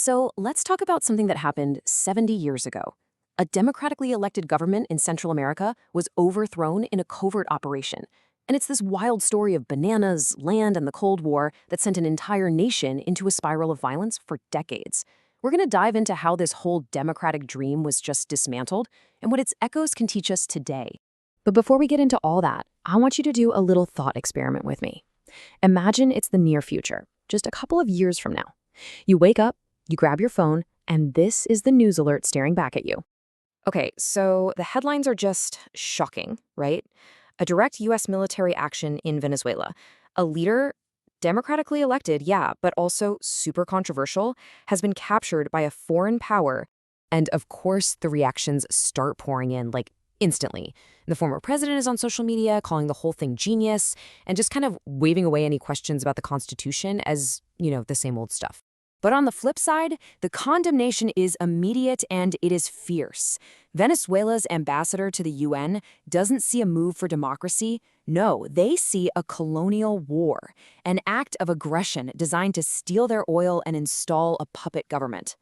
So let's talk about something that happened 70 years ago. A democratically elected government in Central America was overthrown in a covert operation. And it's this wild story of bananas, land, and the Cold War that sent an entire nation into a spiral of violence for decades. We're going to dive into how this whole democratic dream was just dismantled and what its echoes can teach us today. But before we get into all that, I want you to do a little thought experiment with me. Imagine it's the near future, just a couple of years from now. You wake up, you grab your phone, and this is the news alert staring back at you. Okay, so the headlines are just shocking, right? A direct U.S. military action in Venezuela. A leader, democratically elected, yeah, but also super controversial, has been captured by a foreign power. And of course, the reactions start pouring in, like, instantly. The former president is on social media calling the whole thing genius and just kind of waving away any questions about the Constitution as, the same old stuff. But on the flip side, the condemnation is immediate and it is fierce. Venezuela's ambassador to the UN doesn't see a move for democracy. No, they see a colonial war, an act of aggression designed to steal their oil and install a puppet government.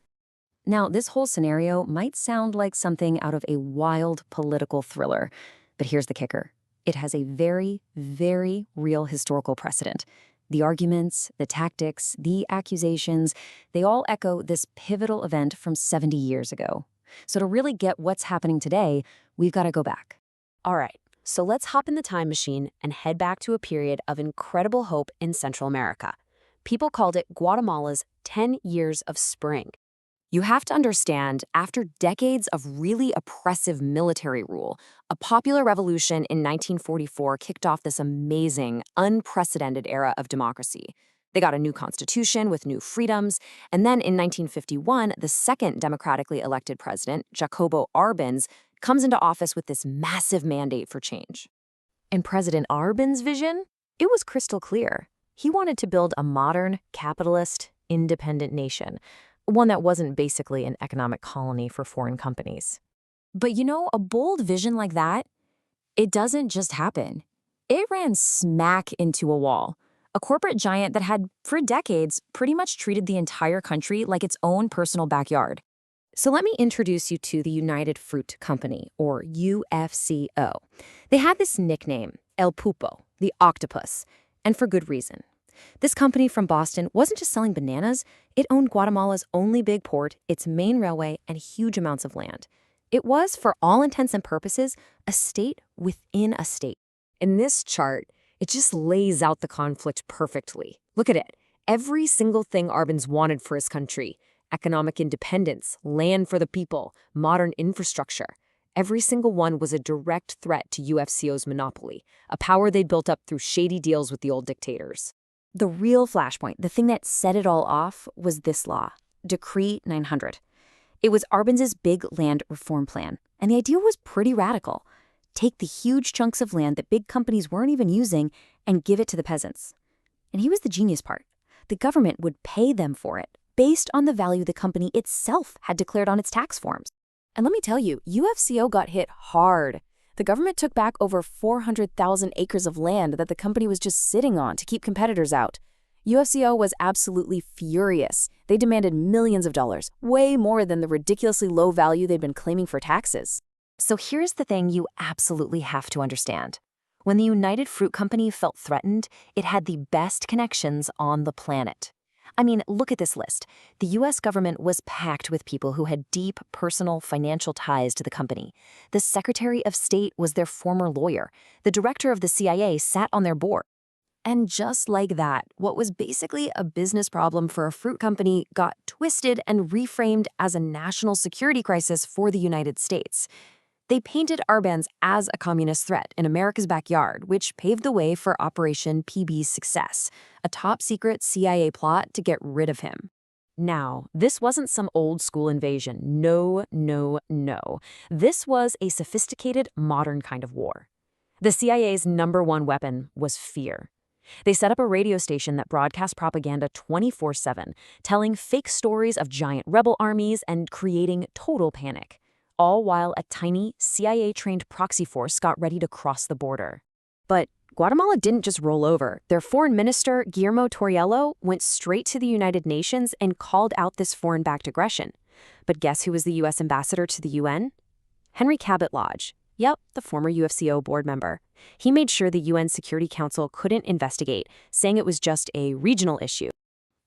Now, this whole scenario might sound like something out of a wild political thriller, but here's the kicker. It has a very, very real historical precedent. The arguments, the tactics, the accusations, they all echo this pivotal event from 70 years ago. So to really get what's happening today, we've got to go back. All right, so let's hop in the time machine and head back to a period of incredible hope in Central America. People called it Guatemala's 10 years of spring. You have to understand, after decades of really oppressive military rule, a popular revolution in 1944 kicked off this amazing, unprecedented era of democracy. They got a new constitution with new freedoms, and then in 1951, the second democratically elected president, Jacobo Árbenz, comes into office with this massive mandate for change. And President Árbenz's vision? It was crystal clear. He wanted to build a modern, capitalist, independent nation. One that wasn't basically an economic colony for foreign companies. But a bold vision like that, it doesn't just happen. It ran smack into a wall. A corporate giant that had, for decades, pretty much treated the entire country like its own personal backyard. So let me introduce you to the United Fruit Company, or UFCO. They had this nickname, El Pulpo, the octopus, and for good reason. This company from Boston wasn't just selling bananas, it owned Guatemala's only big port, its main railway, and huge amounts of land. It was, for all intents and purposes, a state within a state. In this chart, it just lays out the conflict perfectly. Look at it. Every single thing Árbenz wanted for his country: economic independence, land for the people, modern infrastructure. Every single one was a direct threat to UFCO's monopoly, a power they built up through shady deals with the old dictators. The real flashpoint, the thing that set it all off, was this law, Decree 900. It was Árbenz's big land reform plan, and the idea was pretty radical. Take the huge chunks of land that big companies weren't even using and give it to the peasants. And here was the genius part. The government would pay them for it, based on the value the company itself had declared on its tax forms. And let me tell you, UFCO got hit hard. The government took back over 400,000 acres of land that the company was just sitting on to keep competitors out. UFCO was absolutely furious. They demanded millions of dollars, way more than the ridiculously low value they'd been claiming for taxes. So here's the thing you absolutely have to understand. When the United Fruit Company felt threatened, it had the best connections on the planet. I mean, look at this list. The U.S. government was packed with people who had deep personal financial ties to the company. The Secretary of State was their former lawyer. The director of the CIA sat on their board. And just like that, what was basically a business problem for a fruit company got twisted and reframed as a national security crisis for the United States. They painted Árbenz as a communist threat in America's backyard, which paved the way for Operation PBSUCCESS, a top-secret CIA plot to get rid of him. Now, this wasn't some old-school invasion. No, no, no. This was a sophisticated, modern kind of war. The CIA's #1 weapon was fear. They set up a radio station that broadcast propaganda 24/7, telling fake stories of giant rebel armies and creating total panic, all while a tiny CIA-trained proxy force got ready to cross the border. But Guatemala didn't just roll over. Their foreign minister, Guillermo Torriello, went straight to the United Nations and called out this foreign-backed aggression. But guess who was the U.S. ambassador to the UN? Henry Cabot Lodge. Yep, the former UFCO board member. He made sure the UN Security Council couldn't investigate, saying it was just a regional issue.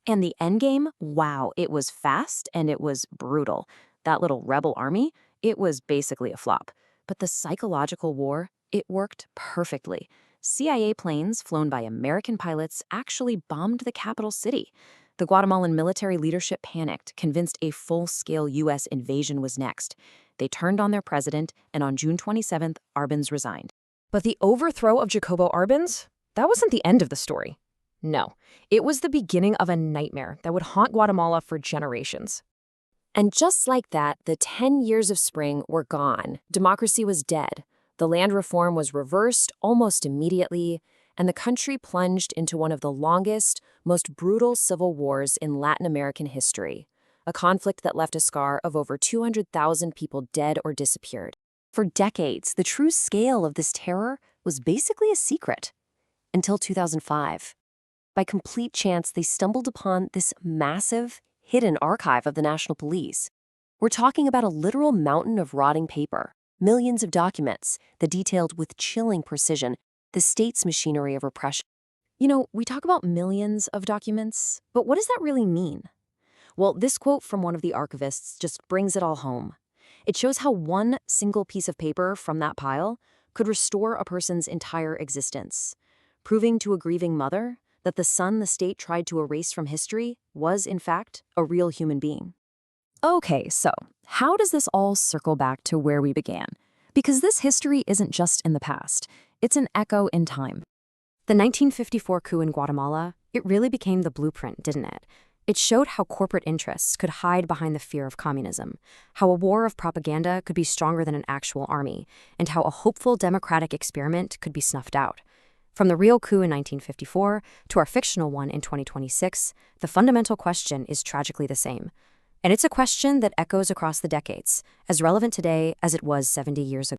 And the endgame? Wow, it was fast and it was brutal. That little rebel army, it was basically a flop. But the psychological war, it worked perfectly. CIA planes flown by American pilots actually bombed the capital city. The Guatemalan military leadership panicked, convinced a full-scale U.S. invasion was next. They turned on their president, and on June 27th, Árbenz resigned. But the overthrow of Jacobo Árbenz? That wasn't the end of the story. No, it was the beginning of a nightmare that would haunt Guatemala for generations. And just like that, the 10 years of spring were gone. Democracy was dead. The land reform was reversed almost immediately, and the country plunged into one of the longest, most brutal civil wars in Latin American history, a conflict that left a scar of over 200,000 people dead or disappeared. For decades, the true scale of this terror was basically a secret, until 2005. By complete chance, they stumbled upon this massive, hidden archive of the National Police. We're talking about a literal mountain of rotting paper, millions of documents that detailed with chilling precision the state's machinery of repression. You know, we talk about millions of documents, but what does that really mean? Well, this quote from one of the archivists just brings it all home. It shows how one single piece of paper from that pile could restore a person's entire existence, proving to a grieving mother that the son the state tried to erase from history was, in fact, a real human being. Okay, so how does this all circle back to where we began? Because this history isn't just in the past, it's an echo in time. The 1954 coup in Guatemala, it really became the blueprint, didn't it? It showed how corporate interests could hide behind the fear of communism, how a war of propaganda could be stronger than an actual army, and how a hopeful democratic experiment could be snuffed out. From the real coup in 1954 to our fictional one in 2026, the fundamental question is tragically the same. And it's a question that echoes across the decades, as relevant today as it was 70 years ago.